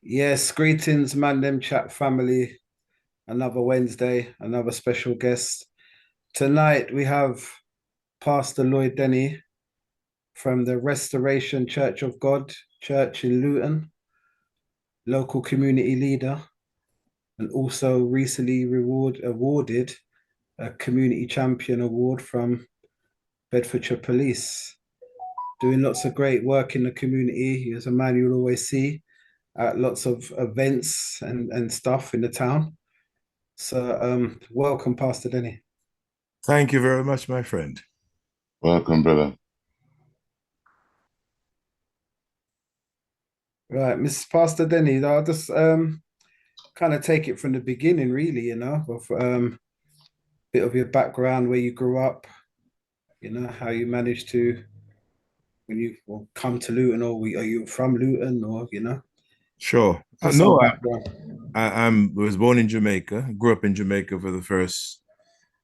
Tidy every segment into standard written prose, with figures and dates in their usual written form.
Yes, greetings, man, them chat family. Another Wednesday, another special guest. Tonight we have Pastor Lloyd Denny from the Restoration Church of God Church in Luton, local community leader, and also recently awarded a community champion award from Bedfordshire Police. Doing lots of great work in the community. He's a man you'll always see at lots of events and stuff in the town. So, welcome, Pastor Denny. Thank you very much, my friend. Welcome, brother. Right, Mrs. Pastor Denny, I'll just kind of take it from the beginning, really, of bit of your background, where you grew up, how you managed to when you come to Luton, or are you from Luton, or Sure. just some No, background. I was born in Jamaica, grew up in Jamaica for the first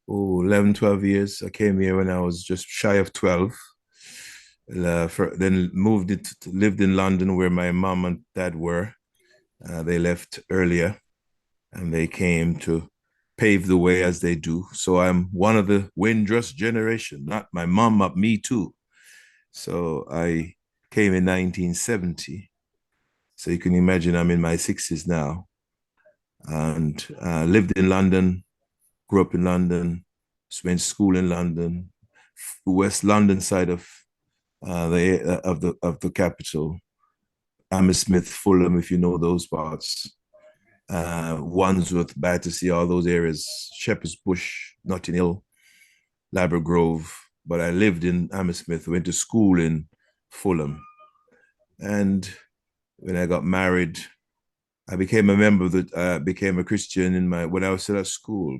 11, 12 years. I came here when I was just shy of 12. Then lived in London where my mom and dad were. They left earlier and they came to pave the way as they do. So I'm one of the Windrush generation, not my mom, but me too. So I came in 1970. So you can imagine I'm in my 60s now and lived in London, grew up in London, went to school in London, West London side of the capital, Hammersmith, Fulham, if you know those parts, Wandsworth, Battersea, all those areas, Shepherd's Bush, Notting Hill, Labrador Grove. But I lived in Hammersmith, went to school in Fulham. And when I got married, I became a member of became a Christian when I was still at school,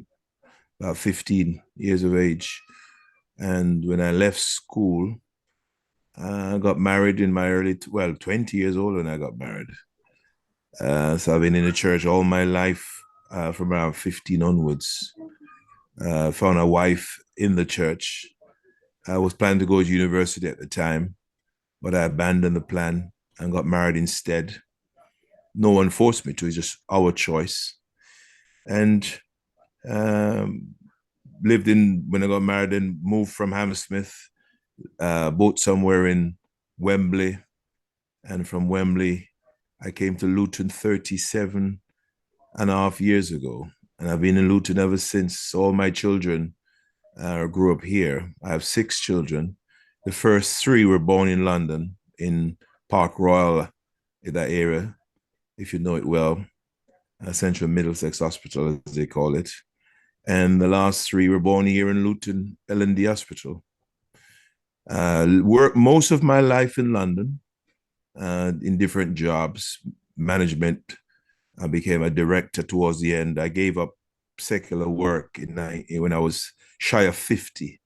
about 15 years of age. And when I left school, I got married in my 20 years old when I got married. So I've been in the church all my life from around 15 onwards. Found a wife in the church. I was planning to go to university at the time, but I abandoned the plan and got married instead. No one forced me to, it's just our choice. And um, when I got married and moved from Hammersmith, bought somewhere in Wembley. And from Wembley, I came to Luton 37.5 years ago. And I've been in Luton ever since. All my children grew up here. I have 6 children. The first 3 were born in London, in Park Royal, in that area, if you know it well, Central Middlesex Hospital, as they call it. And the last 3 were born here in Luton, L&D Hospital. Worked most of my life in London, in different jobs, management. I became a director towards the end. I gave up secular work when I was shy of 50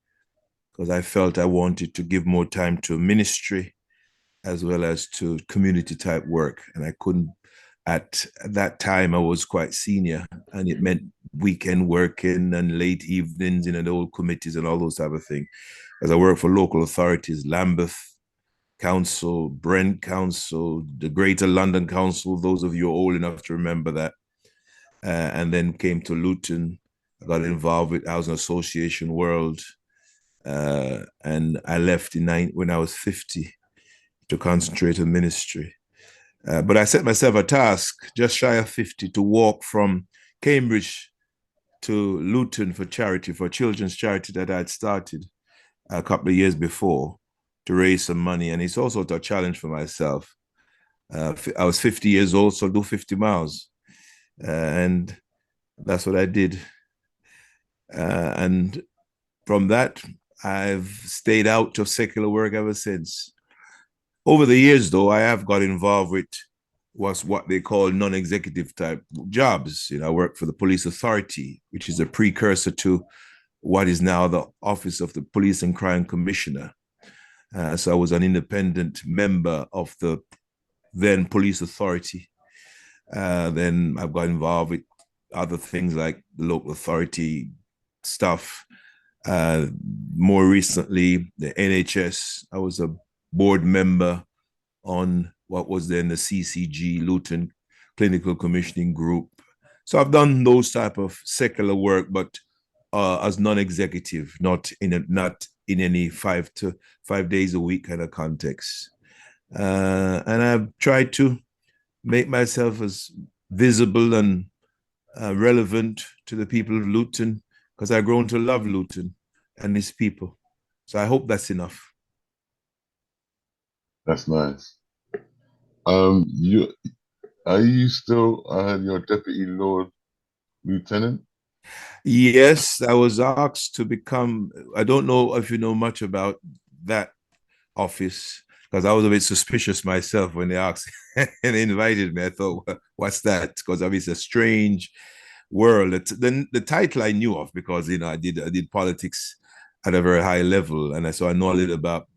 because I felt I wanted to give more time to ministry as well as to community type work. And I couldn't, at that time, I was quite senior and it meant weekend working and late evenings in the old committees and all those type of things. As I worked for local authorities, Lambeth Council, Brent Council, the Greater London Council, those of you old enough to remember that. And then came to Luton. I got involved with Housing Association World. And I left when I was 50 to concentrate on ministry. But I set myself a task just shy of 50 to walk from Cambridge to Luton for children's charity that I had started a couple of years before to raise some money. And it's also a challenge for myself. I was 50 years old, so I'll do 50 miles. And that's what I did. And from that, I've stayed out of secular work ever since. Over the years, though, I have got involved with what they call non-executive type jobs. I work for the police authority, which is a precursor to what is now the Office of the Police and Crime Commissioner. So I was an independent member of the then police authority. Then I've got involved with other things like the local authority stuff. More recently, the NHS. I was a board member on what was then the CCG, Luton clinical commissioning group. So I've done those type of secular work, but as non-executive, not in any 5 days a week kind of context. And I've tried to make myself as visible and relevant to the people of Luton, because I've grown to love Luton and its people. So I hope that's enough. That's nice. You are you still your deputy Lord Lieutenant? Yes, I was asked to become, I don't know if you know much about that office, because I was a bit suspicious myself when they asked and they invited me. I thought, what's that? Because obviously it's a strange world. The title I knew of, because I did politics at a very high level, and so I know a little about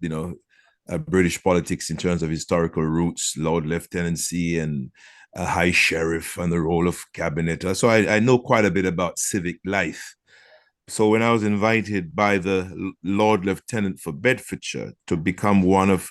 British politics in terms of historical roots, Lord Lieutenancy and High Sheriff and the role of cabinet. So I know quite a bit about civic life. So when I was invited by the Lord Lieutenant for Bedfordshire to become one of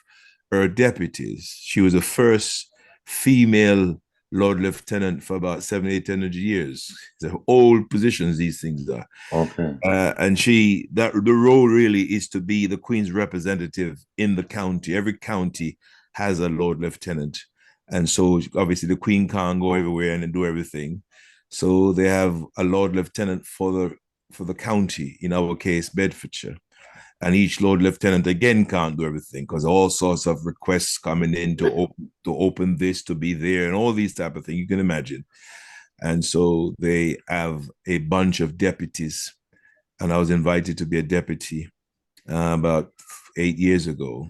her deputies, she was the first female Lord Lieutenant for about 700-800 years. They're old positions, these things are. Okay. And the role really is to be the Queen's representative in the county. Every county has a Lord Lieutenant. And so obviously the Queen can't go everywhere and do everything. So they have a Lord Lieutenant for the county, in our case, Bedfordshire. And each Lord Lieutenant again can't do everything, because all sorts of requests coming in to open this, to be there, and all these type of things you can imagine. And so they have a bunch of deputies, and I was invited to be a deputy about 8 years ago.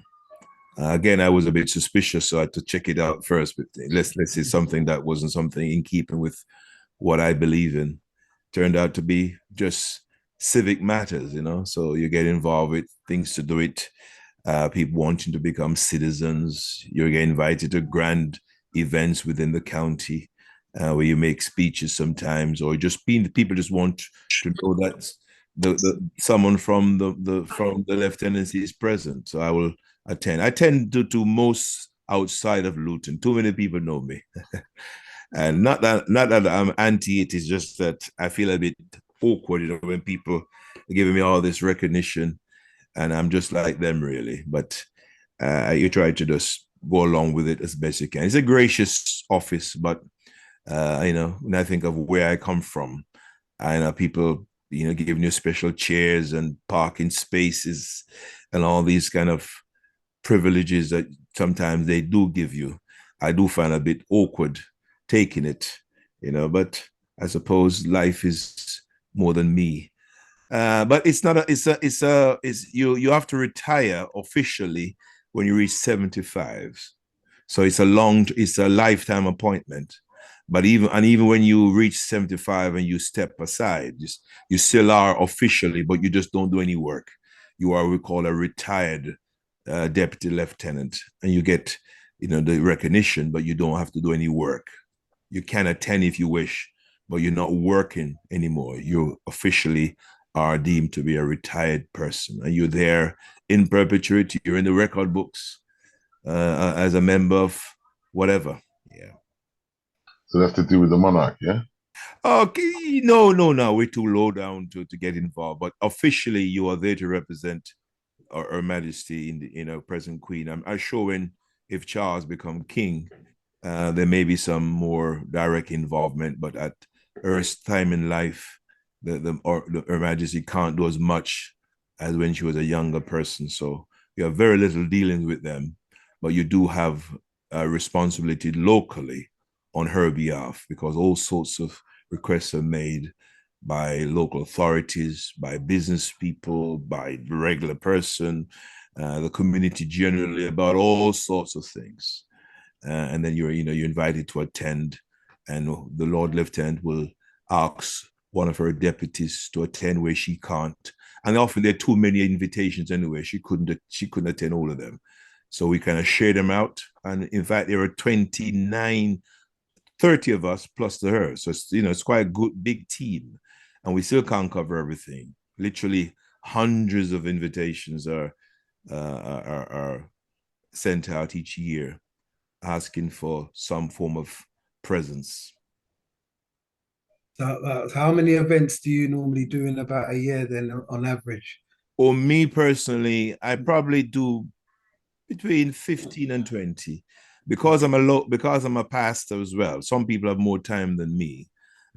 Again, I was a bit suspicious, so I had to check it out first. But let's say something that wasn't something in keeping with what I believe in. Turned out to be just civic matters, So you get involved with things to do it. People wanting to become citizens. You get invited to grand events within the county, where you make speeches sometimes, or people just want to know that someone from the lieutenancy is present. So I will attend. I tend to most outside of Luton. Too many people know me. And not that I'm anti it, is just that I feel a bit awkward, when people are giving me all this recognition, and I'm just like them, really. But you try to just go along with it as best you can. It's a gracious office, but when I think of where I come from, I know people, giving you special chairs and parking spaces and all these kind of privileges that sometimes they do give you. I do find a bit awkward taking it, but I suppose life is more than me. But it's not you have to retire officially when you reach 75. So it's a lifetime appointment. But even when you reach 75 and you step aside, you still are officially, but you just don't do any work. You are what we call a retired deputy lieutenant, and you get the recognition, but you don't have to do any work. You can attend if you wish, but you're not working anymore. You officially are deemed to be a retired person, and you're there in perpetuity. You're in the record books as a member of whatever. Yeah. So that's to do with the monarch, yeah? Okay, no, we're too low down to get involved. But officially, you are there to represent Her Majesty in the present Queen. I'm sure if Charles become king, there may be some more direct involvement. But at Earth's time in life, Her Majesty can't do as much as when she was a younger person. So you have very little dealings with them, but you do have a responsibility locally on her behalf, because all sorts of requests are made by local authorities, by business people, by the regular person, the community generally, about all sorts of things. And then you're invited to attend, and the Lord Lieutenant will ask one of her deputies to attend where she can't. And often there are too many invitations anyway. She couldn't attend all of them. So we kind of share them out. And in fact, there are 29, 30 of us plus her. So it's quite a good big team. And we still can't cover everything. Literally hundreds of invitations are sent out each year, asking for some form of presence. So, how many events do you normally do in about a year then, on average? Or me personally, I probably do between 15 and 20 because I'm a pastor as well. Some people have more time than me.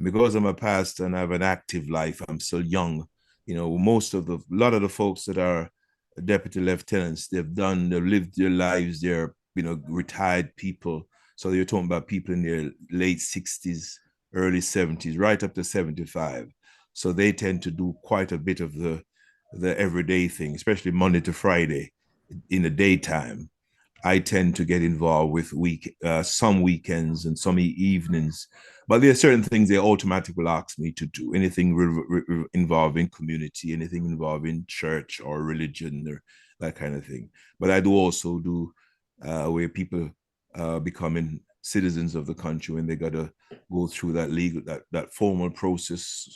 Because I'm a pastor and I have an active life, I'm still young. You know, a lot of the folks that are deputy lieutenants, they've lived their lives, they're, retired people. So you're talking about people in their late 60s, early 70s, right up to 75. So they tend to do quite a bit of the everyday thing, especially Monday to Friday in the daytime. I tend to get involved with some weekends and some evenings, but there are certain things they automatically will ask me to do. Anything involving community, anything involving church or religion or that kind of thing. But I do also do where people becoming citizens of the country when they got to go through that formal process,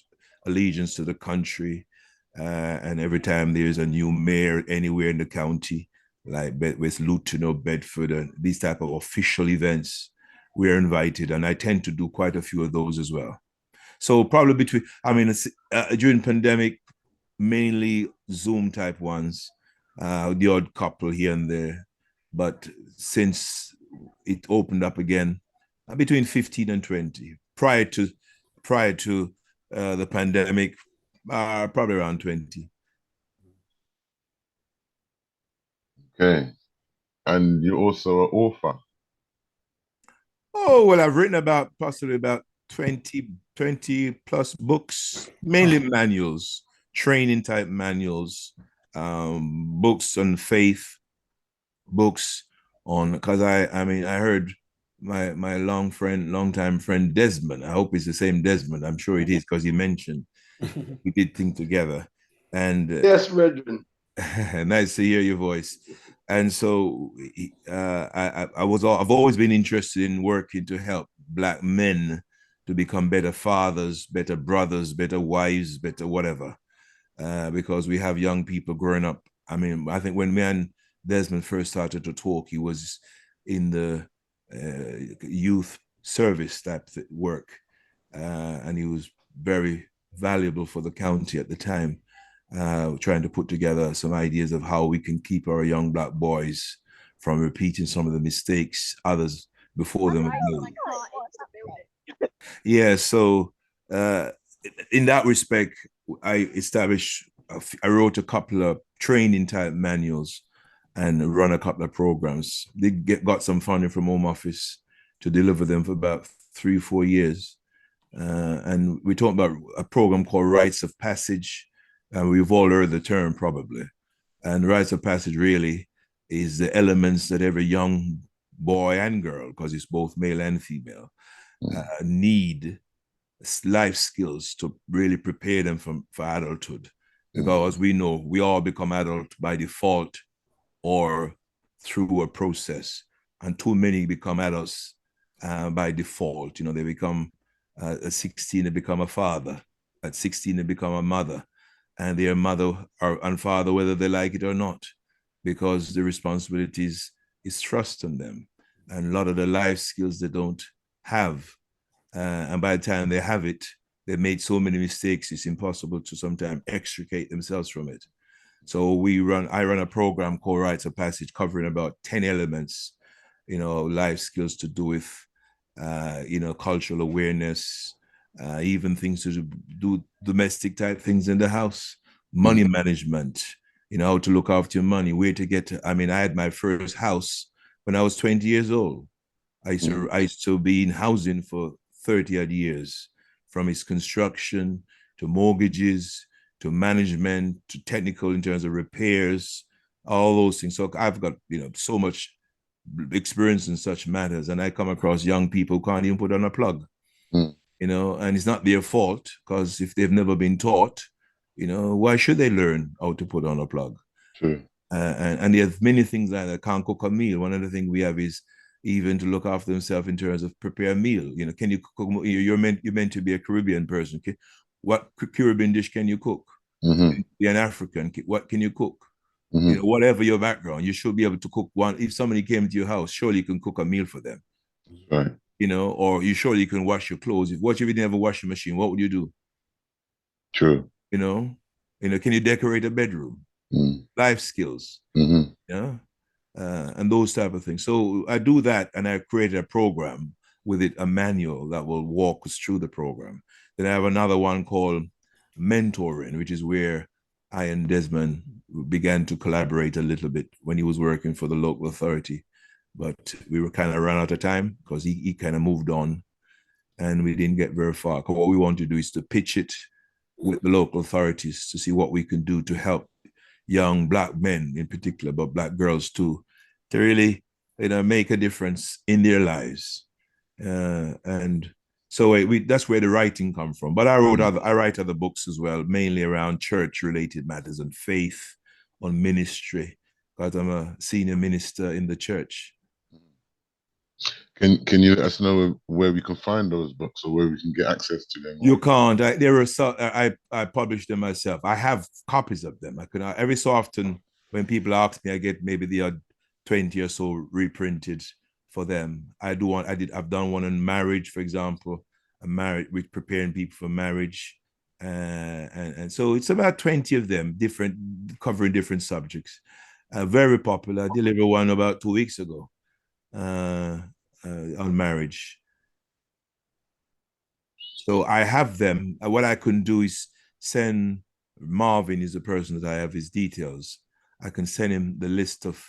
allegiance to the country, and every time there's a new mayor anywhere in the county, like with Luton or Bedford, and these type of official events, we're invited, and I tend to do quite a few of those as well. So probably during pandemic, mainly Zoom type ones, the odd couple here and there, but since it opened up again, between 15 and 20. Prior to the pandemic, probably around 20. Okay. And you're also an author. Oh, well, I've written possibly about 20 plus books, mainly manuals, training type manuals, books on faith, books on, because I heard my longtime friend Desmond. I hope it's the same Desmond. I'm sure it is because he mentioned we did things together. And yes, brethren. nice to hear your voice. And so I've always been interested in working to help Black men to become better fathers, better brothers, better wives, better whatever. Because we have young people growing up. I mean, I think when me and Desmond first started to talk, he was in the youth service type work, and he was very valuable for the county at the time, trying to put together some ideas of how we can keep our young Black boys from repeating some of the mistakes others before them have made. Yeah, so in that respect, I wrote a couple of training type manuals and run a couple of programs. They got some funding from Home Office to deliver them for about 3-4 years. And we talked about a program called Rites of Passage. And we've all heard the term probably. And Rites of Passage really is the elements that every young boy and girl, because it's both male and female, need life skills to really prepare them for adulthood. Because we know we all become adult by default or through a process. And too many become adults by default. You know, they become at 16, they become a father. At 16, they become a mother. And their mother and father, whether they like it or not, because the responsibilities is trust on them. And a lot of the life skills they don't have. And by the time they have it, they made so many mistakes, it's impossible to sometimes extricate themselves from it. So I run a program called Rites of Passage, covering about 10 elements, life skills to do with, cultural awareness, even things to do domestic type things in the house, money management, how to look after your money, where to get to. I mean, I had my first house when I was 20 years old. I used to be in housing for 30 odd years, from its construction to mortgages, to management, to technical in terms of repairs, all those things. So I've got, so much experience in such matters. And I come across young people who can't even put on a plug, and it's not their fault, because if they've never been taught, why should they learn how to put on a plug? True. And there's many things like that. Can't cook a meal. One of the things we have is even to look after themselves in terms of prepare a meal. Can you cook? You're meant to be a Caribbean person. What Caribbean dish can you cook? Be an African. What can you cook? Whatever your background, you should be able to cook one. If somebody came to your house, surely you can cook a meal for them. Right. you know, or you surely you can wash your clothes. What if you didn't have a washing machine? What would you do? True. You know, can you decorate a bedroom? Mm. Life skills, Mm-hmm. yeah, and those type of things. So I do that, and I created a program with it, a manual that will walk us through the program. Then I have another one called mentoring, which is where I and Desmond began to collaborate a little bit when he was working for the local authority. But we were kind of run out of time because he kind of moved on and we didn't get very far. Because what we want to do is to pitch it with the local authorities to see what we can do to help young Black men in particular, but Black girls too, to really, make a difference in their lives. And so that's where the writing come from. But I write other books as well, mainly around church-related matters and faith, on ministry, because I'm a senior minister in the church. Can you let us know where we can find those books or where we can get access to them? You can't. I publish them myself. I have copies of them. I could every so often when people ask me, I get maybe the odd 20 or so reprinted for them. I've done one on marriage, for example. I'm married with preparing people for marriage. And so it's about 20 of them, different, covering different subjects. Very popular. I delivered one about 2 weeks ago on marriage. So I have them. What I can do is send Marvin, is the person that I have his details. I can send him the list of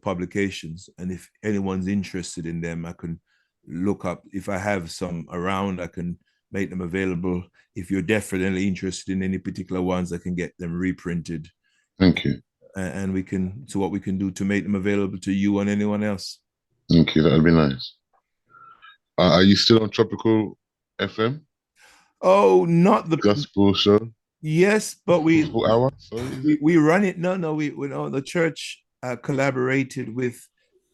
publications, and if anyone's interested in them, I can look up. If I have some around, I can make them available. If you're definitely interested in any particular ones, I can get them reprinted. Thank you. And we can what we can do to make them available to you and anyone else. Thank you. That would be nice. Are you still on Tropical FM? Oh, not the gospel show. Yes, but Gospel hour. Sorry, we run it. No, we know the church collaborated with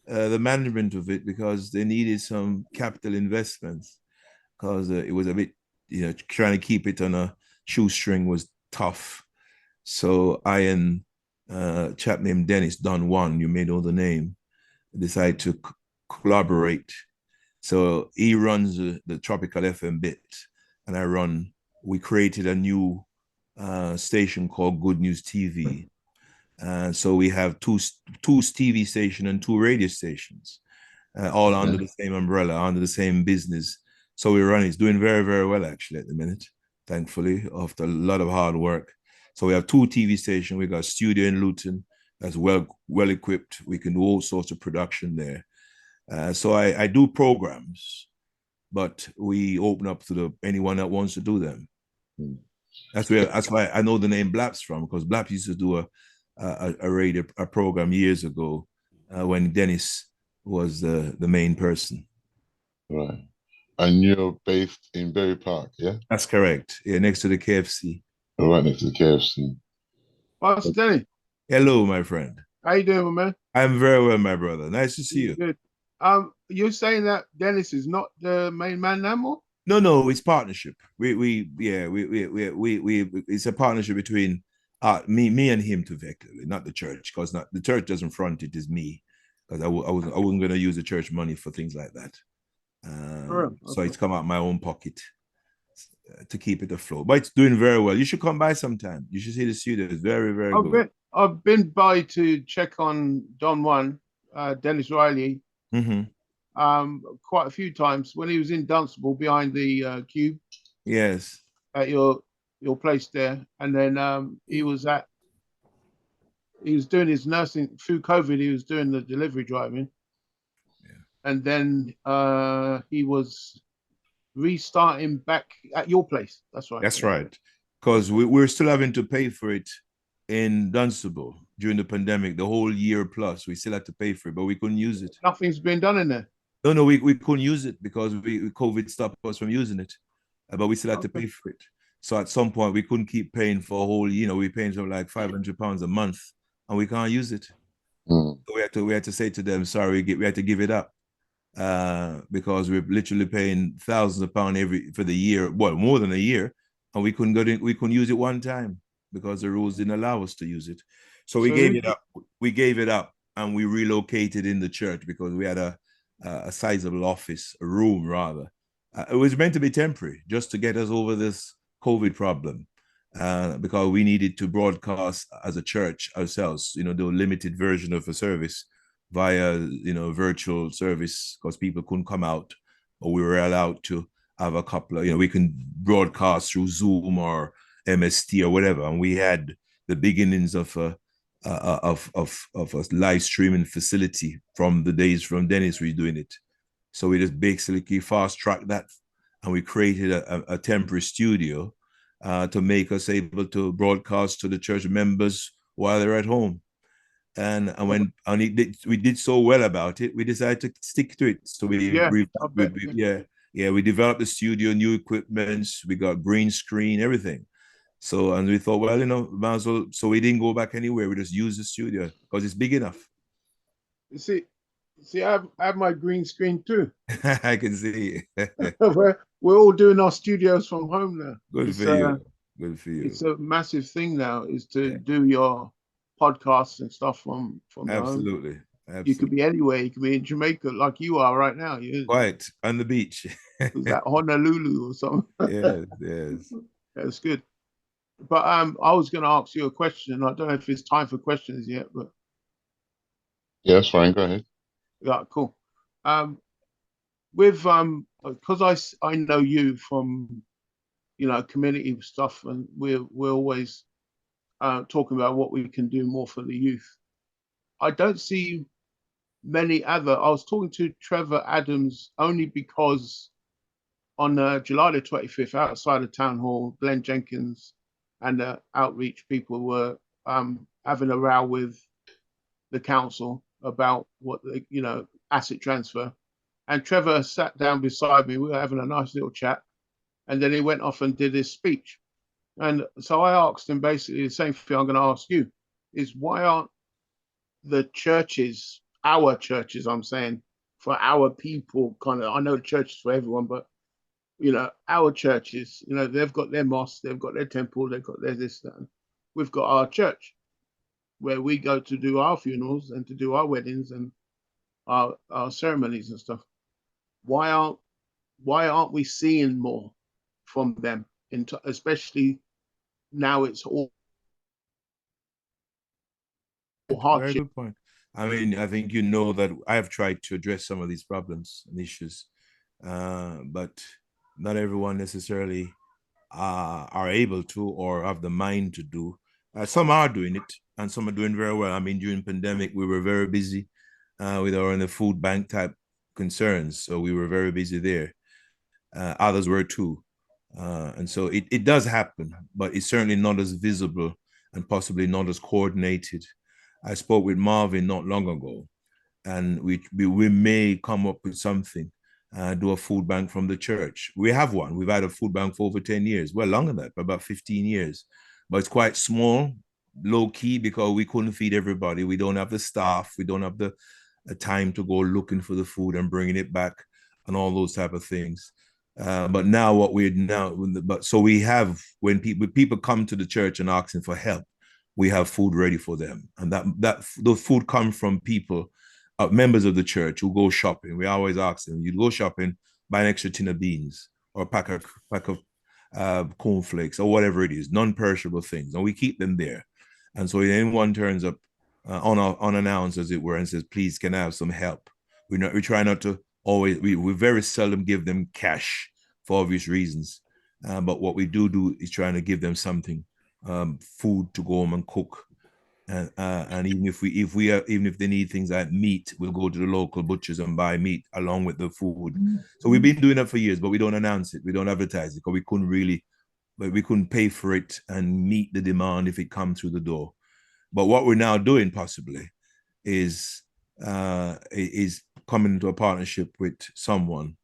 the management of it because they needed some capital investments because it was a bit, trying to keep it on a shoestring was tough. So I and a chap named Dennis, Don One, you may know the name, decided to collaborate. So he runs the Tropical FM bit, and we created a new station called Good News TV. So we have two TV stations and two radio stations, all under the same umbrella, under the same business. So we run. It's doing very, very well actually at the minute, thankfully, after a lot of hard work. So we have two TV stations. We got a studio in Luton that's well equipped. We can do all sorts of production there. So I do programs, but we open up to anyone that wants to do them. That's why I know the name Blaps from, because Blaps used to do a program years ago when Dennis was the main person. Right. And you're based in Berry Park, yeah? That's correct. Yeah, next to the KFC. Right next to the KFC. Pastor Denny. Hello, my friend. How you doing, man? I'm very well, my brother. Nice to see you. Good. You're saying that Dennis is not the main man no more? No, it's partnership. It's a partnership between me and him to effectively, not the church, because the church doesn't front it, is me, because I wasn't going to use the church money for things like that. So it's come out of my own pocket to keep it afloat. But it's doing very well. You should come by sometime. You should see the studio. It's very, very good. I've been by to check on Don One, Dennis Riley. Mm-hmm. Quite a few times when he was in Dunstable behind the Cube. Yes. At your place there, and then he was doing his nursing through COVID. He was doing the delivery driving, and then he was restarting back at your place. That's right. That's right. Because we're still having to pay for it in Dunstable during the pandemic, the whole year plus. We still had to pay for it, but we couldn't use it. Nothing's been done in there. No, we couldn't use it because COVID stopped us from using it, but we still had to pay for it. So at some point we couldn't keep paying for a whole, we're paying something like £500 a month, and we can't use it. So we had to say to them, sorry, we had to give it up because we're literally paying thousands of pounds for the year, well, more than a year, and we couldn't use it one time because the rules didn't allow us to use it. So we gave it up. We gave it up, and we relocated in the church because we had a a sizable office, a room rather. It was meant to be temporary, just to get us over this COVID problem, because we needed to broadcast as a church ourselves, you know, the limited version of a service via, you know, virtual service, because people couldn't come out, or we were allowed to have a couple of, you know, we can broadcast through Zoom or MST or whatever. And we had the beginnings of a live streaming facility from the days from Dennis we doing it. So we just basically fast tracked that, and we created a temporary studio to make us able to broadcast to the church members while they're at home. And we did so well about it, we decided to stick to it. So we developed the studio, new equipment, we got green screen, everything. So, and we thought, well, you know, might as well. So we didn't go back anywhere. We just used the studio because it's big enough. You see, I have my green screen too. I can see. We're all doing our studios from home now. Good for you. Good for you. It's a massive thing now, is to do your podcasts and stuff from Absolutely. home. Absolutely. You could be anywhere. You could be in Jamaica like you are right now. Quite on the beach. Was that Honolulu or something? Yes. That's good. But I was going to ask you a question. I don't know if it's time for questions yet, but Yeah, that's fine. Go ahead. yeah, cool. With because I know you from, you know, community stuff, and we're always talking about what we can do more for the youth. I don't see many other. I was talking to Trevor Adams only because on July the 25th, outside of Town Hall, Glenn Jenkins and the outreach people were having a row with the council about what the, you know, asset transfer. And Trevor sat down beside me. We were having a nice little chat, and then he went off and did his speech. And so I asked him basically the same thing I'm going to ask you: is why aren't the churches, our churches, I'm saying, for our people, kind of, I know the church is for everyone, but you know, our churches, you know, they've got their mosque, they've got their temple, they've got their this, that. We've got our church where we go to do our funerals and to do our weddings and our ceremonies and stuff. Why aren't we seeing more from them, especially now it's all hardship? Very good point. I mean, I think you know that I've tried to address some of these problems and issues, but not everyone necessarily are able to or have the mind to do. Some are doing it, and some are doing very well. I mean, during pandemic, we were very busy with our the food bank type concerns, so we were very busy there. Others were too, and so it does happen, but it's certainly not as visible and possibly not as coordinated. I spoke with Marvin not long ago, and we may come up with something. Do a food bank from the church. We have one. We've had a food bank for over 10 years. Well, longer than that, for about 15 years. But it's quite small, low key, because we couldn't feed everybody. We don't have the staff. We don't have the time to go looking for the food and bringing it back and all those type of things. But now what we're now, so we have, when people come to the church and asking for help, we have food ready for them. And that the food comes from people, members of the church who go shopping. We always ask them, you go shopping, buy an extra tin of beans or a pack of cornflakes or whatever it is, non-perishable things, and we keep them there. And so if anyone turns up unannounced, as it were, and says, please, can I have some help? We try not to always, we very seldom give them cash for obvious reasons. But what we do is trying to give them something, food to go home and cook. And even if they need things like meat, we'll go to the local butchers and buy meat along with the food. So we've been doing that for years, but we don't announce it, we don't advertise it, because we couldn't pay for it and meet the demand if it comes through the door. But what we're now doing possibly is coming into a partnership with someone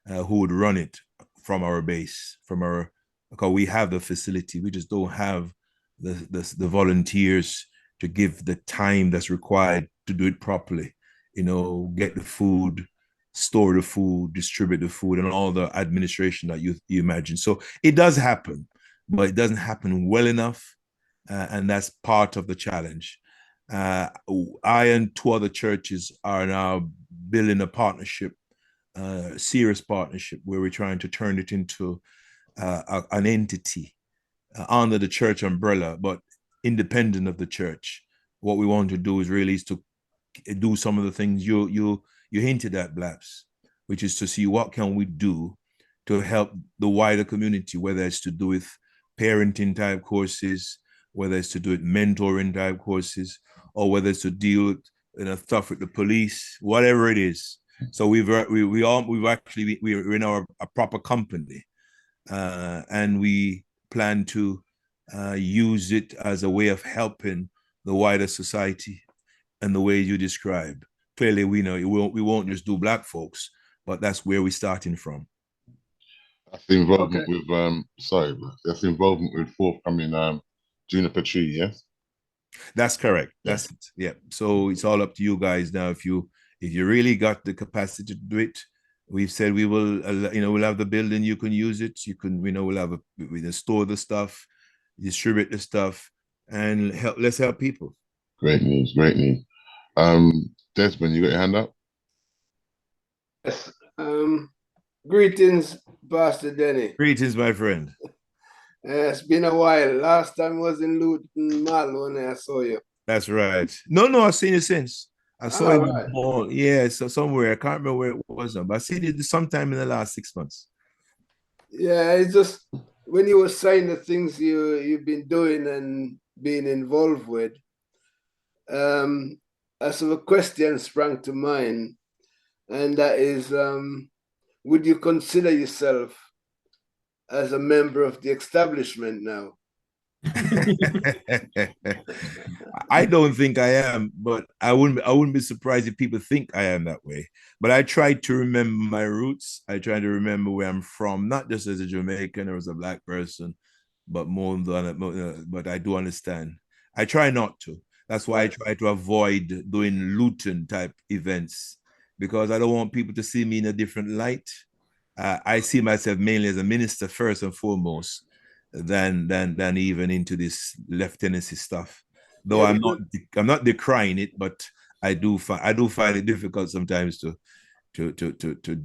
who would run it from our base, because we have the facility, we just don't have the volunteers to give the time that's required to do it properly, you know, get the food, store the food, distribute the food, and all the administration that you imagine. So it does happen, but it doesn't happen well enough, and that's part of the challenge. I and two other churches are now building a partnership, serious partnership, where we're trying to turn it into an entity under the church umbrella, but independent of the church. What we want to do is to do some of the things you hinted at, Blaps, which is to see what can we do to help the wider community, whether it's to do with parenting type courses, whether it's to do with mentoring type courses, or whether it's to deal with stuff with the police, whatever it is. So we're in a proper company, and we plan to use it as a way of helping the wider society and the way you describe. Clearly, we know we won't just do Black folks, but that's where we're starting from. That's the involvement with that's the involvement with forthcoming Juniper Tree, yes? That's correct. That's it. Yeah. So it's all up to you guys now. If you really got the capacity to do it, we've said we will. We'll have the building. You can use it. You can. We'll have we store the stuff, distribute the stuff, and help. Let's help people. Great news. Great news. Desmond, you got your hand up? Yes. Greetings, Pastor Denny. Greetings, my friend. It's been a while. Last time was in Luton Mall when I saw you. That's right. No, I've seen you since. I saw you. Right. Yeah, so somewhere. I can't remember where it was, but I've seen you sometime in the last 6 months. Yeah, it's just when you were saying the things you've been doing and being involved with, a sort of question sprang to mind, and that is, would you consider yourself as a member of the establishment now? I don't think I am, but I wouldn't be surprised if people think I am that way. But I try to remember my roots. I try to remember where I'm from, not just as a Jamaican or as a Black person, but but I do understand. I try not to. That's why I try to avoid doing Luton type events, because I don't want people to see me in a different light. I see myself mainly as a minister first and foremost, than even into this lieutenancy stuff. Though I'm not decrying it, but I do find it difficult sometimes to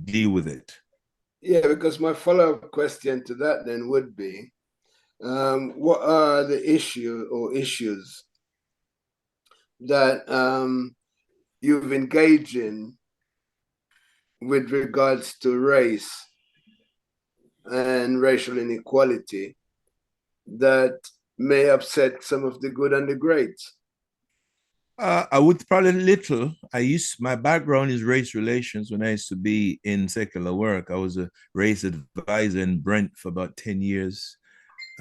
deal with it. Yeah, because my follow-up question to that then would be, what are the issues that you've engaged in with regards to race and racial inequality that may upset some of the good and the great? I would probably my background is race relations. When I used to be in secular work, I was a race advisor in Brent for about 10 years.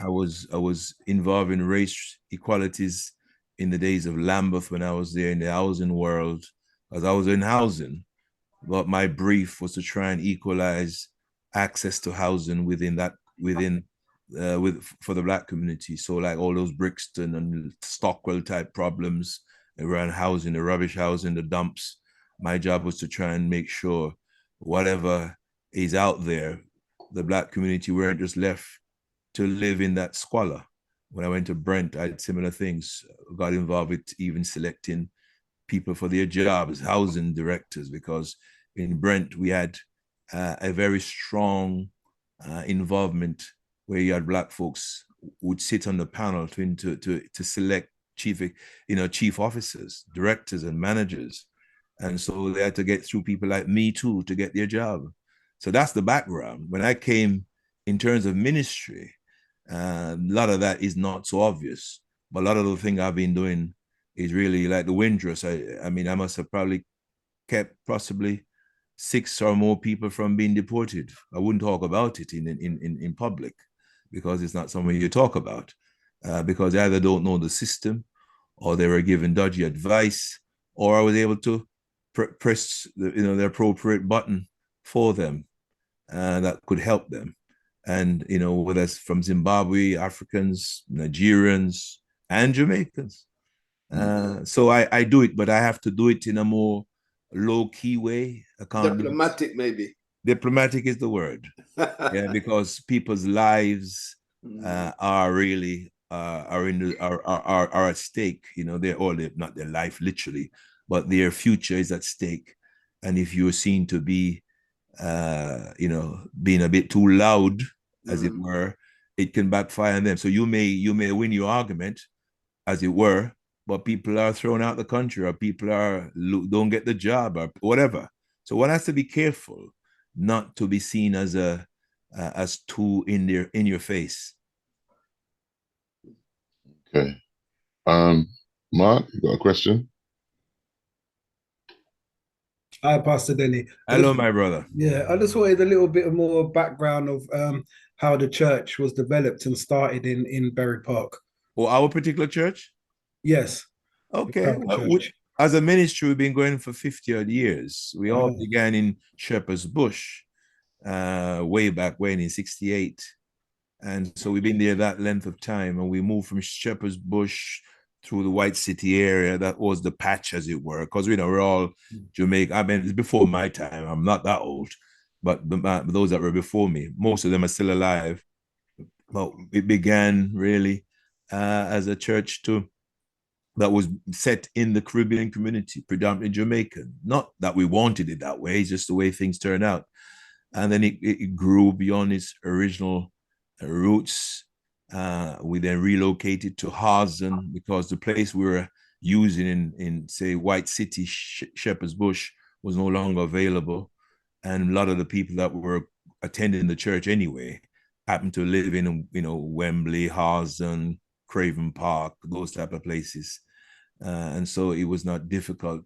I was involved in race equalities in the days of Lambeth when I was there in the housing world, because I was in housing. But my brief was to try and equalize access to housing for the Black community. So like all those Brixton and Stockwell type problems around housing, the rubbish housing, the dumps. My job was to try and make sure whatever is out there, the Black community weren't just left to live in that squalor. When I went to Brent, I did similar things, got involved with even selecting people for their jobs, housing directors, because in Brent, we had a very strong involvement where you had Black folks would sit on the panel to select chief officers, directors, and managers. And so they had to get through people like me too to get their job. So that's the background. When I came in terms of ministry, a lot of that is not so obvious. But a lot of the thing I've been doing is really like the Windrush. I mean, I must have probably kept possibly 6 or more people from being deported. I wouldn't talk about it in public because it's not something you talk about, because they either don't know the system or they were given dodgy advice, or I was able to press the appropriate button for them that could help them. And, whether it's from Zimbabwe, Africans, Nigerians, and Jamaicans. So I do it, but I have to do it in a more low-key way. Diplomatic, maybe. Diplomatic is the word. Yeah, because people's lives are really are at stake. Not their life literally, but their future is at stake. And if you're seen to be, being a bit too loud, as it were, it can backfire on them. So you may win your argument, as it were, but people are thrown out the country, or people don't get the job, or whatever. So one has to be careful not to be seen as as too in your face. Okay. Mark, you got a question? Hi, Pastor Denny. Hello, my brother. Yeah, I just wanted a little bit more background of how the church was developed and started in Berry Park. Or our particular church? Yes. Okay. As a ministry, we've been going for 50 odd years. We all began in Shepherd's Bush way back when in 68. And so we've been there that length of time. And we moved from Shepherd's Bush through the White City area. That was the patch, as it were, because we're all Jamaica. I mean, it's before my time. I'm not that old, but those that were before me, most of them are still alive. But it began really as a church that was set in the Caribbean community, predominantly Jamaican. Not that we wanted it that way, it's just the way things turned out. And then it grew beyond its original roots. We then relocated to Harzen because the place we were using in say, White City, Shepherd's Bush, was no longer available. And a lot of the people that were attending the church anyway happened to live in, Wembley, Harzen, Craven Park, those type of places. And so it was not difficult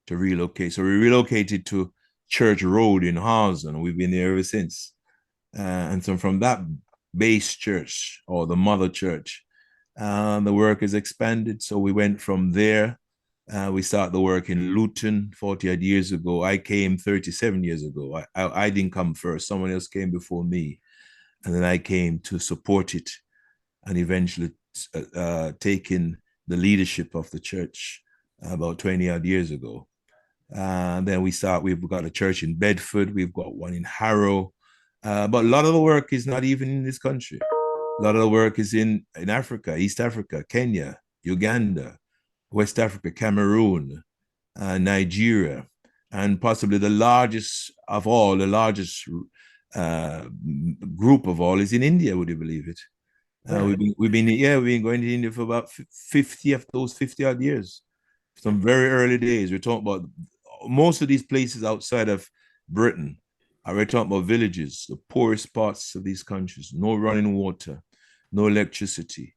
to relocate. So we relocated to Church Road in Harzen. We've been there ever since. And so from that base church, or the mother church, the work is expanded. So we went from there. We started the work in Luton 40 odd years ago. I came 37 years ago. I didn't come first. Someone else came before me. And then I came to support it and eventually taking the leadership of the church about 20 odd years ago. And then we've got a church in Bedford. We've got one in Harrow. But a lot of the work is not even in this country. A lot of the work is in Africa, East Africa, Kenya, Uganda, West Africa, Cameroon, Nigeria, and possibly the largest group of all is in India. Would you believe it? We've been going to India for about 50 of those 50 odd years. Some very early days. We're talking about most of these places outside of Britain. We're talking about villages, the poorest parts of these countries, no running water, no electricity,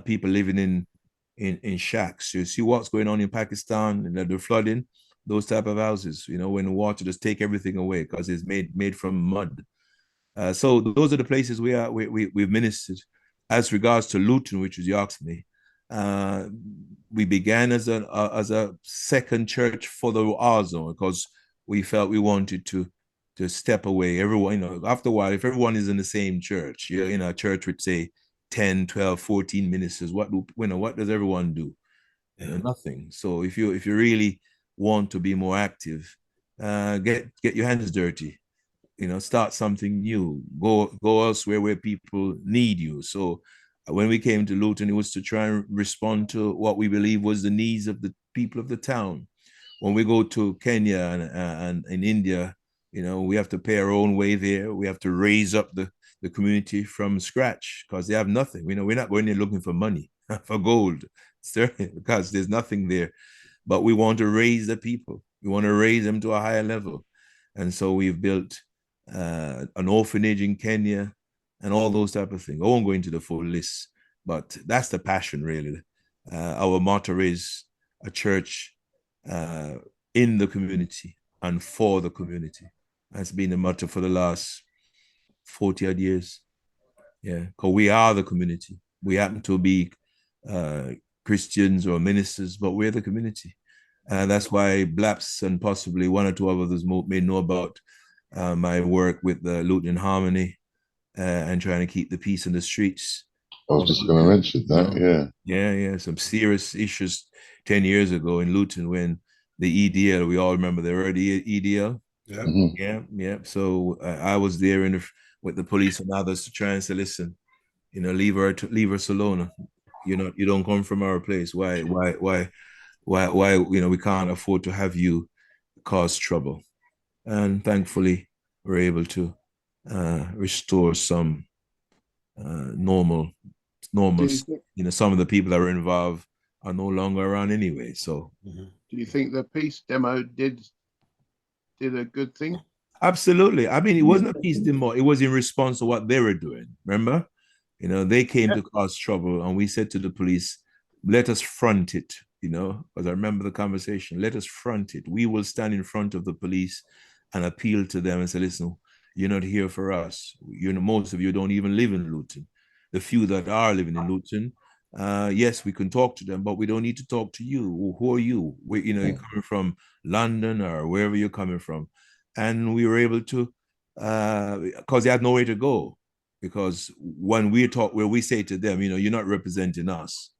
people living in shacks. You see what's going on in Pakistan, the flooding, those type of houses, when the water just take everything away because it's made from mud. So those are the places we've ministered. As regards to Luton, which was you asked me, we began as a second church for the R zone because we felt we wanted to step away. Everyone, after a while, if everyone is in the same church, you're in a church with say 10, 12, 14 ministers, what does everyone do? Nothing. So if you really want to be more active, get your hands dirty. Start something new. Go elsewhere where people need you. So when we came to Luton, it was to try and respond to what we believe was the needs of the people of the town. When we go to Kenya and in India, we have to pay our own way there. We have to raise up the community from scratch because they have nothing. We're not going there looking for money, for gold, because there's nothing there. But we want to raise the people. We want to raise them to a higher level. And so we've built an orphanage in Kenya and all those type of things. I won't go into the full list, but that's the passion, really. Our motto is a church in the community and for the community. That's been the motto for the last 40 odd years. Yeah, because we are the community. We happen to be Christians or ministers, but we're the community. That's why Blaps and possibly one or two others may know about my work with the Luton in Harmony and trying to keep the peace in the streets. I was just going to mention that, Yeah. Some serious issues 10 years ago in Luton when the EDL, we all remember the early EDL. Yeah. So I was there with the police and others to try and say, listen, leave us alone. You don't come from our place. Why? We can't afford to have you caused trouble. And thankfully, we're able to restore some normal. Some of the people that were involved are no longer around anyway. So, do you think the peace demo did a good thing? Absolutely. I mean, it wasn't a peace demo. It was in response to what they were doing. Remember? They came to cause trouble, and we said to the police, let us front it, because I remember the conversation. Let us front it. We will stand in front of the police and appeal to them and say, listen, you're not here for us. Most of you don't even live in Luton. The few that are living in Luton, yes, we can talk to them, but we don't need to talk to you. Who are you? You're coming from London or wherever you're coming from. And we were able to, because they had nowhere to go. Because when we talk, where we say to them, you're not representing us.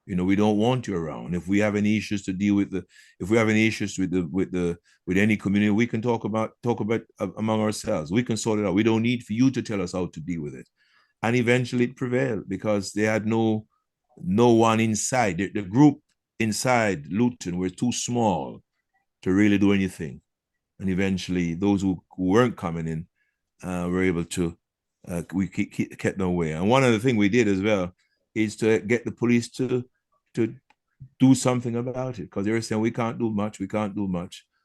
We don't want you around. If we have any issues to deal with if we have any issues with any community, we can talk about among ourselves. We can sort it out. We don't need for you to tell us how to deal with it. And eventually it prevailed because they had no one inside. The group inside Luton were too small to really do anything. And eventually those who weren't coming in were able to, we kept them away. And one of the things we did as well is to get the police to do something about it, because they were saying we can't do much.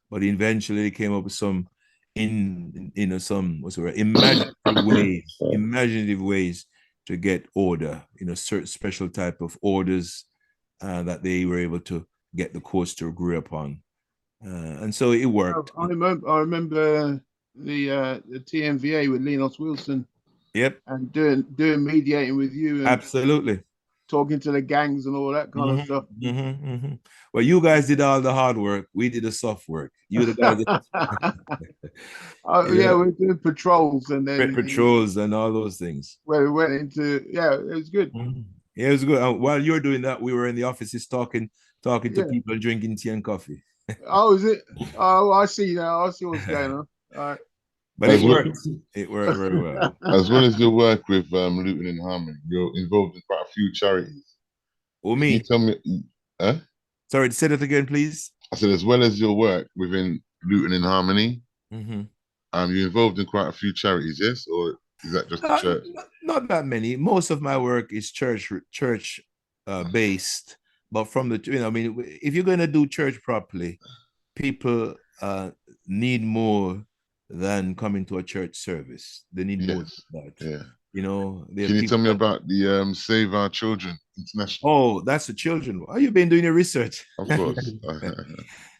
But eventually they came up with some imaginative ways to get order, certain special type of orders that they were able to get the courts to agree upon. And so it worked. I remember the TMVA with Linus Wilson. Yep. And doing mediating with you. And absolutely. Talking to the gangs and all that kind of stuff. Well, you guys did all the hard work. We did the soft work. You the guys yeah, we did patrols and then patrols and all those things. Where we went into, it was good. Yeah, it was good. While you were doing that, we were in the offices talking to people, drinking tea and coffee. Oh, is it? Oh, I see now. I see what's going on. All right. But it worked. It worked very well. As well as your work with Luton and Harmony, you're involved in quite a few charities. Oh, me? Can you tell me? Sorry, say that again, please. I said, as well as your work within Luton and Harmony, you're involved in quite a few charities, yes? Or is that just the church? Not that many. Most of my work is church based. But from the, if you're going to do church properly, people need more than coming to a church service. They need more than that. Yeah. Can you tell me about the Save Our Children International? Oh, that's the children. How you been doing your research? Of course.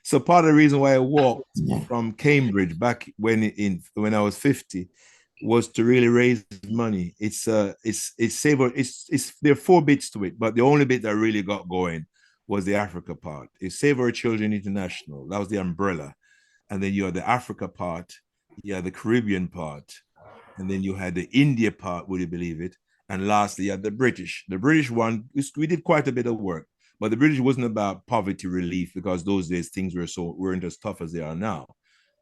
So part of the reason why I walked from Cambridge back when I was 50 was to really raise money. It's Save Our, there are 4 bits to it, but the only bit that really got going was the Africa part. It's Save Our Children International. That was the umbrella. And then you had the Africa part, you had the Caribbean part, and then you had the India part, would you believe it? And lastly, you had the British. The British one, we did quite a bit of work, but the British wasn't about poverty relief, because those days things weren't as tough as they are now.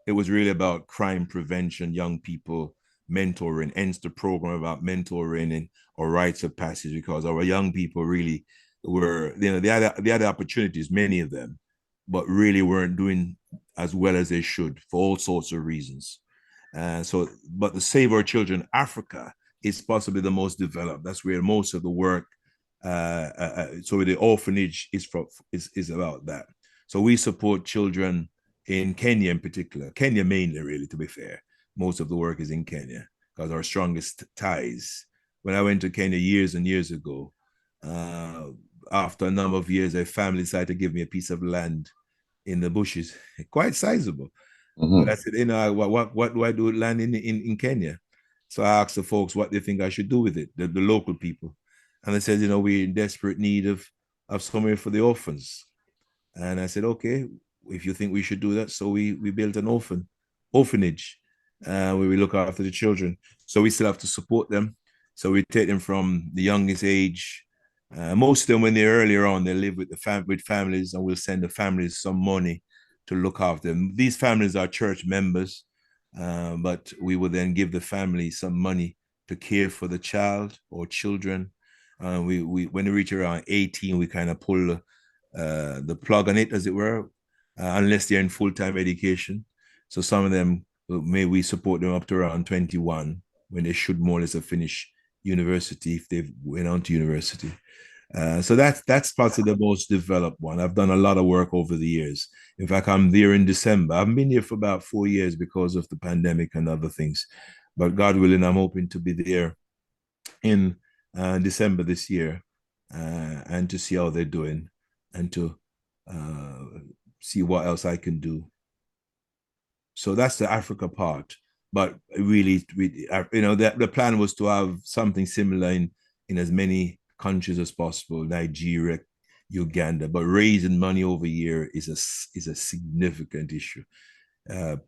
It was really about crime prevention, young people, mentoring, hence the program about mentoring and or rites of passage, because our young people really were, they had opportunities, many of them, but really weren't doing as well as they should for all sorts of reasons. But the Save Our Children Africa is possibly the most developed. That's where most of the work, so the orphanage is about that. So we support children in Kenya in particular, Kenya mainly, really, to be fair. Most of the work is in Kenya because our strongest ties. When I went to Kenya years and years ago, after a number of years, a family decided to give me a piece of land in the bushes, quite sizable. But I said, what do I do with land in Kenya? So I asked the folks what they think I should do with it, the local people. And they said, we're in desperate need of somewhere for the orphans. And I said, okay, if you think we should do that. So we built an orphanage where we look after the children. So we still have to support them. So we take them from the youngest age. Most of them, when they're earlier on, they live with families, and we'll send the families some money to look after them. These families are church members, but we will then give the family some money to care for the child or children. When they reach around 18, we kind of pull the plug on it, as it were. unless they're in full-time education. So some of them, maybe we support them up to around 21 when they should more or less have finished university if they've went on to university. So that's possibly the most developed one. I've done a lot of work over the years. In fact, I'm there in December. I've been here for about 4 years because of the pandemic and other things. But God willing, I'm hoping to be there in December this year and to see how they're doing and to see what else I can do. So that's the Africa part. But really, the plan was to have something similar in as many countries as possible, Nigeria, Uganda. But raising money over here is a significant issue.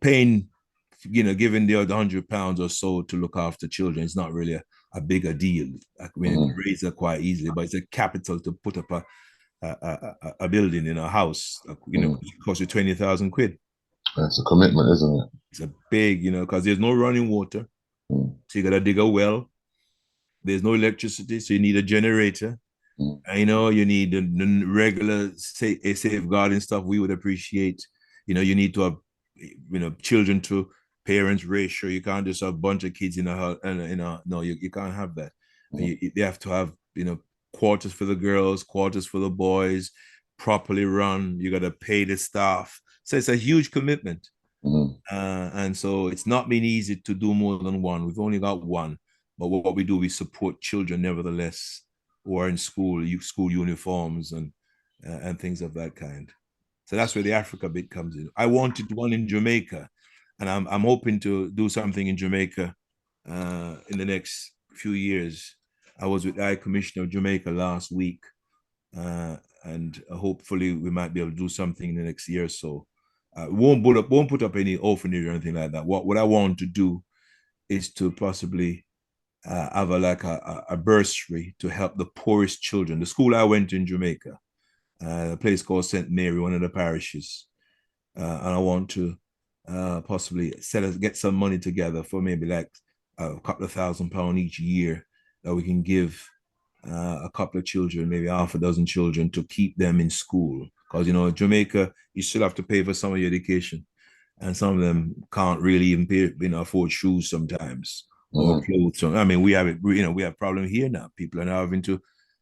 Paying, giving the other £100 or so to look after children is not really a bigger deal. I mean, you can raise it quite easily, but it's a capital to put up a building in a house. It costs you 20,000 quid. That's a commitment, isn't it? It's a big, because there's no running water. So you got to dig a well. There's no electricity, so you need a generator. And, you need the regular safeguarding stuff we would appreciate. You need to have, children to parents ratio. You can't just have a bunch of kids in a house. No, you can't have that. They have to have, quarters for the girls, quarters for the boys, properly run. You got to pay the staff. So it's a huge commitment. And so it's not been easy to do more than one. We've only got one. But what we do, we support children nevertheless who are in school uniforms and things of that kind. So that's where the Africa bit comes in. I wanted one in Jamaica, and I'm hoping to do something in Jamaica in the next few years. I was with the High Commissioner of Jamaica last week, and hopefully we might be able to do something in the next year or so. Won't put up any orphanage or anything like that. What I want to do is to possibly have a bursary to help the poorest children. The school I went to in Jamaica, a place called St. Mary, one of the parishes, and I want to possibly get some money together for maybe like a couple of £1,000 each year that we can give a couple of children, maybe half a dozen children, to keep them in school. Because, Jamaica, you still have to pay for some of your education. And some of them can't really even pay, afford shoes sometimes or clothes. I mean, we have problem here now. People are now having to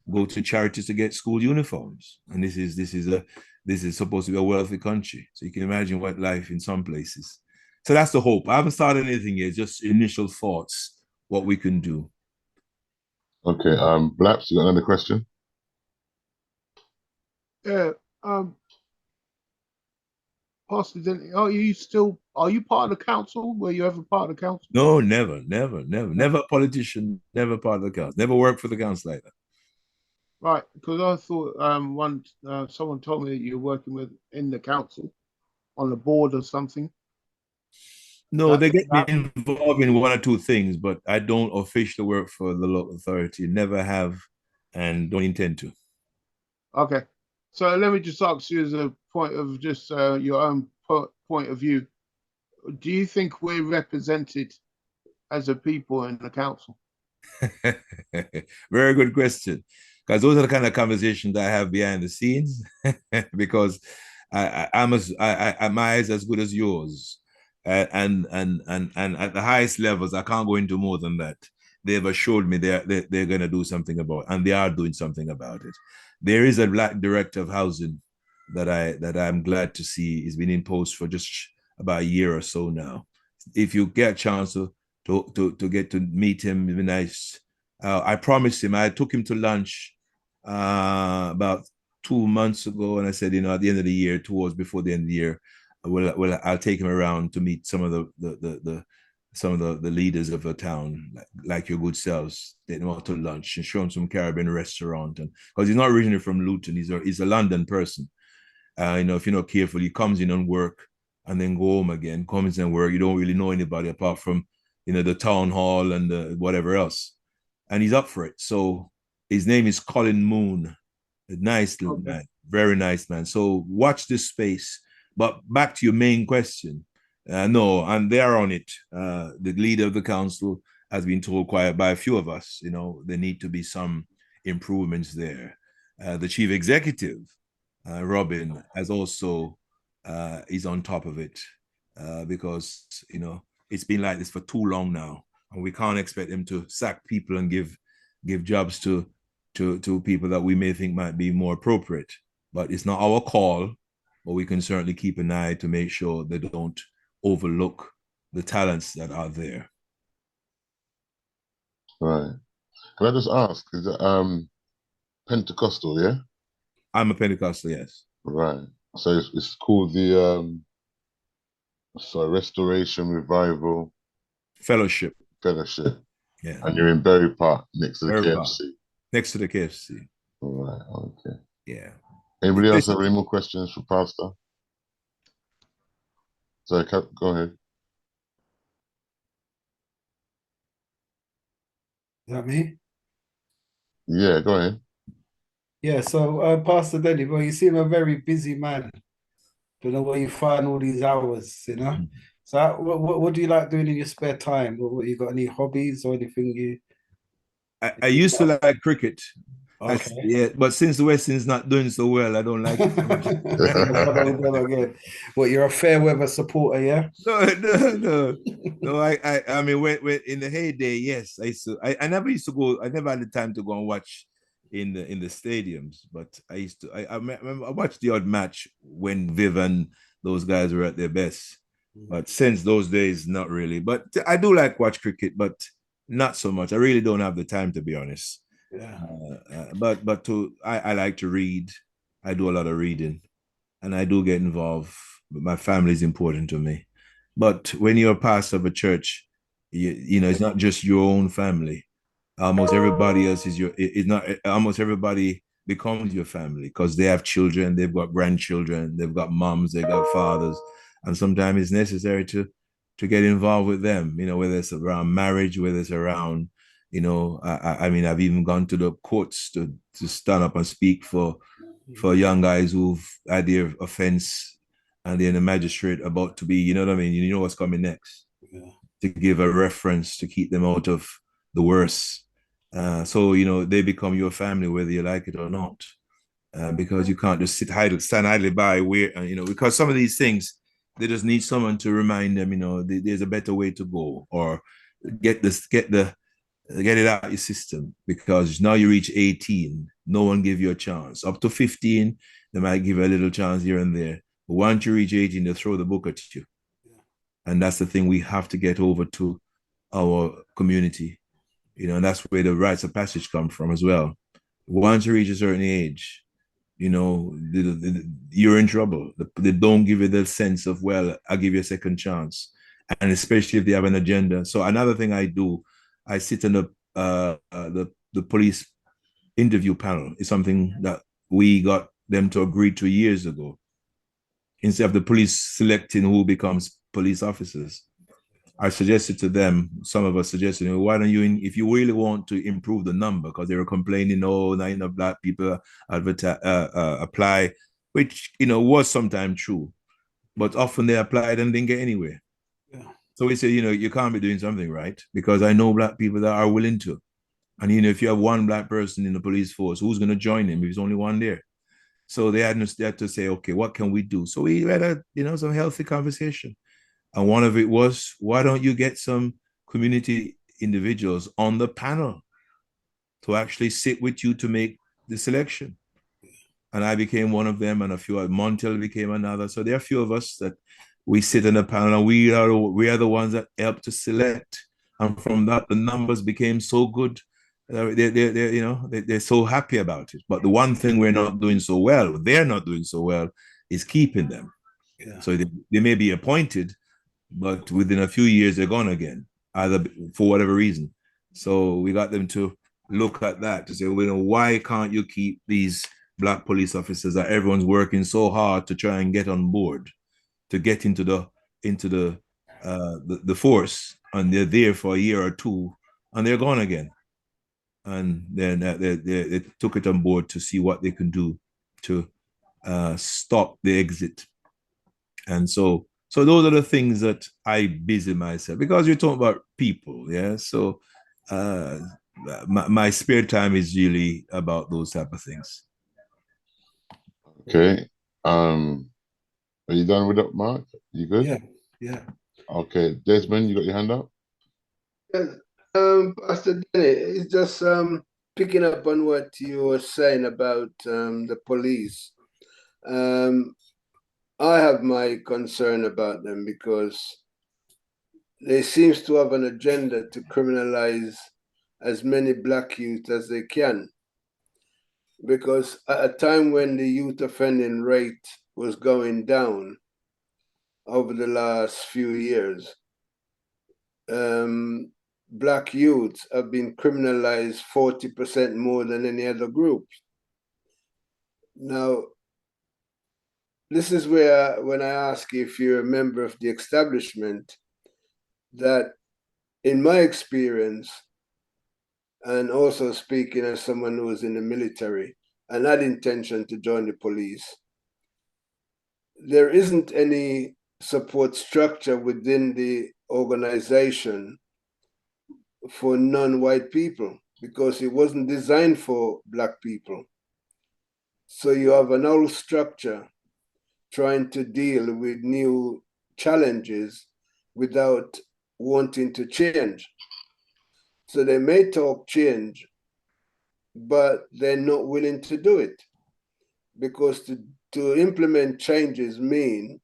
go to charities to get school uniforms. And this is supposed to be a wealthy country. So you can imagine what life in some places. So that's the hope. I haven't started anything yet, just initial thoughts, what we can do. Okay, Blaps, you got another question? Yeah, Pastor Denny, are you part of the council? Were you ever part of the council? No, never a politician, never part of the council, never worked for the council either. Right, because I thought someone told me that you're working in the council on the board or something. No, they get me involved in one or two things, but I don't officially work for the local authority. Never have, and don't intend to. Okay, so let me just ask you as a point of just your own point of view. Do you think we're represented as a people in the council? Very good question, because those are the kind of conversations I have behind the scenes. Because my eyes as good as yours. And at the highest levels, I can't go into more than that. They've assured me they're going to do something about it, and they are doing something about it. There is a black director of housing that I'm glad to see is been in post for just about a year or so now. If you get a chance to get to meet him, it'd be nice. I promised him. I took him to lunch about 2 months ago, and I said, at the end of the year, before the end of the year, I'll take him around to meet some of the leaders of the town, like your good selves. Take them out to lunch and show him some Caribbean restaurant, and because he's not originally from Luton, he's a London person. If you're not careful, he comes in and work and then go home again. Comes and work. You don't really know anybody apart from the town hall and the whatever else, and he's up for it. So his name is Colin Moon. A nice little man, very nice man. So watch this space. But back to your main question. No, and they're on it. The leader of the council has been told quiet by a few of us, there need to be some improvements there. The chief executive, Robin, has also is on top of it, because it's been like this for too long now, and we can't expect them to sack people and give jobs to people that we may think might be more appropriate. But it's not our call, but we can certainly keep an eye to make sure they don't overlook the talents that are there. Right. Can I just ask, is it Pentecostal, yeah? I'm a Pentecostal, yes. Right. So it's called the Restoration Revival Fellowship. Yeah. And you're in Berry Park next to the Berry KFC. Park. Next to the KFC. All right, okay. Yeah. Anybody else have any more questions for Pastor? Sorry, go ahead. Is that me? Yeah, go ahead. Yeah, so Pastor Denny, well, you seem a very busy man. Don't know where you find all these hours, you know? So what do you like doing in your spare time? What you got any hobbies or anything you... I used to like cricket. Okay. Yeah, but since the Weston's not doing so well, I don't like it so much. Again. What, you're a fair weather supporter, yeah? No. I mean, when in the heyday, yes, I never used to go. I never had the time to go and watch in the stadiums, but I used to. I remember I watched the odd match when Viv and those guys were at their best. But since those days, not really. But I do like watch cricket, but not so much. I really don't have the time, to be honest. Yeah. But I like to read. I do a lot of reading, and I do get involved. My family is important to me. But when you're a pastor of a church, you know it's not just your own family. Almost everybody else is it's not. Almost everybody becomes your family because they have children, they've got grandchildren, they've got moms, they've got fathers, and sometimes it's necessary to get involved with them. Whether it's around marriage, whether it's around I mean, I've even gone to the courts to stand up and speak for young guys who've had their offense and they're in the magistrate about to be, you know what I mean? You know what's coming next. Yeah. To give a reference to keep them out of the worst. So, they become your family, whether you like it or not. Because you can't just stand idly by because some of these things, they just need someone to remind them, there's a better way to go, or get it out of your system, because now you reach 18, no one give you a chance. Up to 15, they might give you a little chance here and there. But once you reach 18, they throw the book at you. Yeah. And that's the thing we have to get over to our community, and that's where the rites of passage come from as well. Once you reach a certain age, you're in trouble. They don't give you the sense of, well, I'll give you a second chance. And especially if they have an agenda. So another thing I do, I sit in the police interview panel. It's something that we got them to agree to years ago. Instead of the police selecting who becomes police officers, I suggested to them, some of us suggested, why don't you, if you really want to improve the number, because they were complaining, not enough black people apply, which, was sometimes true, but often they applied and didn't get anywhere. Yeah. So we said, you can't be doing something right, because I know black people that are willing to. And, if you have one black person in the police force, who's going to join him if there's only one there? So they had to say, okay, what can we do? So we had some healthy conversation. And one of it was, why don't you get some community individuals on the panel to actually sit with you to make the selection? And I became one of them, and a few, Montel became another. So there are a few of us that we sit in the panel, and we are the ones that help to select. And from that, the numbers became so good. They're so happy about it. But the one thing they're not doing so well, is keeping them. Yeah. So they may be appointed, but within a few years they're gone again, either for whatever reason. So we got them to look at that to say, why can't you keep these black police officers that everyone's working so hard to try and get on board, to get into the force, and they're there for a year or two and they're gone again. And then they took it on board to see what they can do to stop the exit. And so those are the things that I busy myself, because you're talking about people, yeah. So my spare time is really about those type of things. Okay. Are you done with that, Mark? You good? Yeah, yeah. Okay, Desmond, you got your hand up? Yes. Pastor Denny, it's just picking up on what you were saying about the police. I have my concern about them because they seems to have an agenda to criminalize as many black youth as they can. Because at a time when the youth offending rate was going down over the last few years, black youths have been criminalized 40% more than any other group. Now, this is where, when I ask if you're a member of the establishment, that in my experience, and also speaking as someone who was in the military and had intention to join the police, there isn't any support structure within the organization for non-white people because it wasn't designed for black people. So you have an old structure trying to deal with new challenges without wanting to change. So they may talk change, but they're not willing to do it because to implement changes mean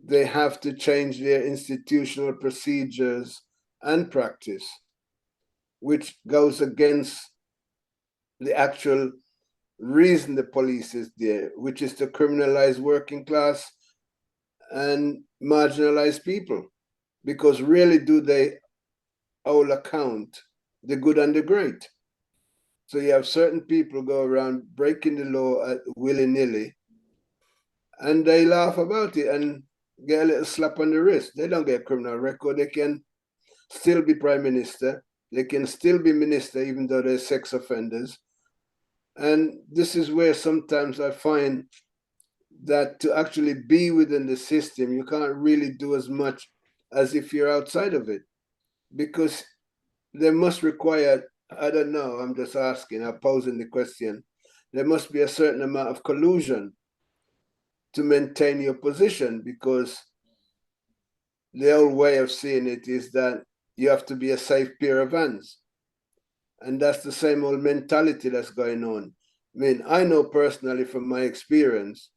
they have to change their institutional procedures and practice, which goes against the actual reason the police is there, which is to criminalize working class and marginalized people, because really do they all account the good and the great. So you have certain people go around breaking the law at willy-nilly, and they laugh about it and get a little slap on the wrist. They don't get a criminal record. They can still be prime minister. They can still be minister, even though they're sex offenders. And this is where sometimes I find that to actually be within the system, you can't really do as much as if you're outside of it, because they must require, I don't know, I'm just asking, I'm posing the question. There must be a certain amount of collusion to maintain your position, because the old way of seeing it is that you have to be a safe pair of hands. And that's the same old mentality that's going on. I mean, I know personally from my experience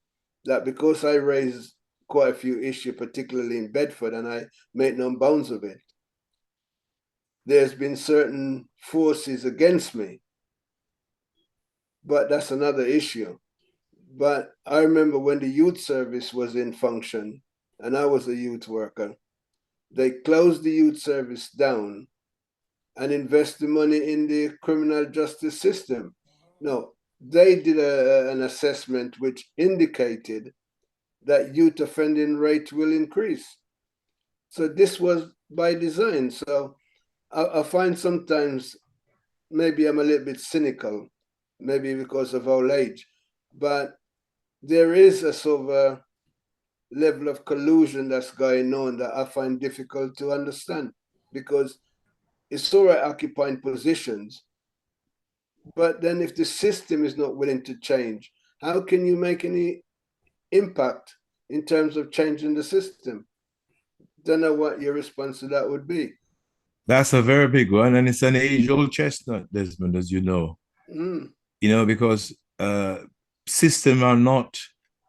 that because I raised quite a few issues, particularly in Bedford, and I make no bones of it, there's been certain forces against me. But that's another issue. But I remember when the youth service was in function, and I was a youth worker, they closed the youth service down and invest the money in the criminal justice system. No, they did an assessment which indicated that youth offending rate will increase. So this was by design. So I find sometimes maybe I'm a little bit cynical, maybe because of old age, but there is a sort of a level of collusion that's going on that I find difficult to understand, because it's all right occupying positions, but then if the system is not willing to change, how can you make any impact in terms of changing the system? Don't know what your response to that would be. That's a very big one, and it's an age-old chestnut, Desmond, as you know. Mm. You know, because systems are not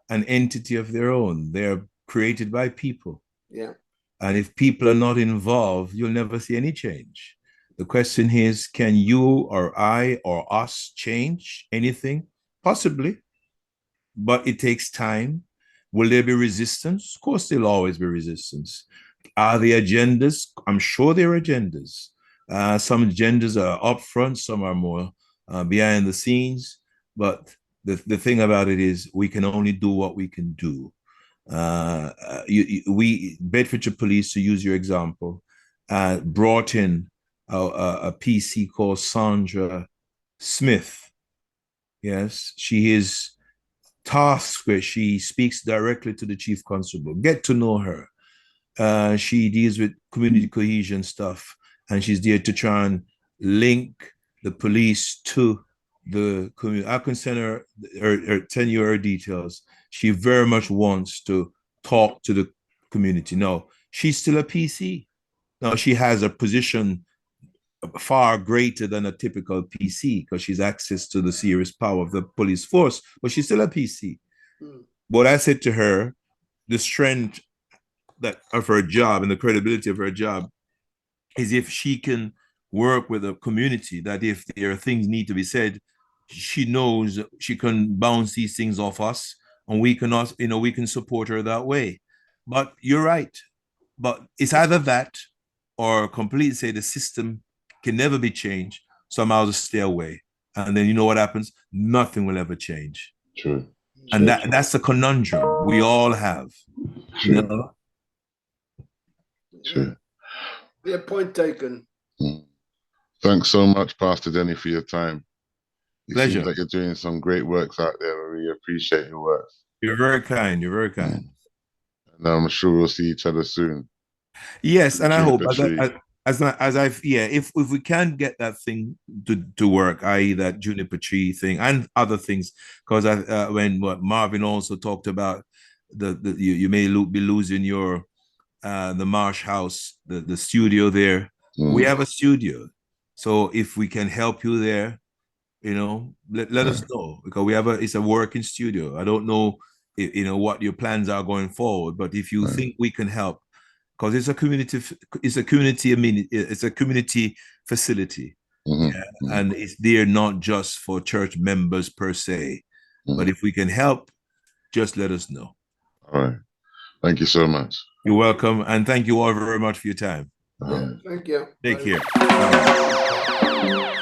an entity of their own. They're created by people. Yeah. And if people are not involved, you'll never see any change. The question is, can you or I or us change anything? Possibly, but it takes time. Will there be resistance? Of course, there'll always be resistance. Are there agendas? I'm sure there are agendas. Some agendas are upfront, some are more behind the scenes. But the thing about it is, we can only do what we can do. We Bedfordshire Police, to use your example, brought in a PC called Sandra Smith. Yes, she is tasked where she speaks directly to the chief constable. Get to know her. She deals with community cohesion stuff, and she's there to try and link the police to the community. I can send her, send you her details. She very much wants to talk to the community. No, she's still a PC. Now she has a position far greater than a typical PC because she's access to the serious power of the police force, but she's still a PC. But I said to her, the strength that of her job and the credibility of her job is if she can work with a community, that if there are things need to be said, she knows she can bounce these things off us, and we can also, we can support her that way. But you're right. But it's either that or completely say the system can never be changed, somehow just stay away. And then you know what happens? Nothing will ever change. True. And that's a conundrum we all have. True. You know? True. Yeah, point taken. Thanks so much, Pastor Denny, for your time. It Pleasure. seems like you're doing some great works out there. I really appreciate your work. You're very kind. You're very kind. And I'm sure we'll see each other soon. Yes, and I hope Juniper if we can get that thing to work, i.e. that juniper tree thing and other things, because when Marvin also talked about you may be losing your the Marsh House, the studio there. We have a studio, so if we can help you there, let us know, because it's a working studio. I don't know what your plans are going forward, but if you think we can help, because it's a community facility. And it's there not just for church members per se, but if we can help, just let us know. All right. Thank you so much. You're welcome, and thank you all very much for your time. Yeah, thank you. Take care. Bye-bye.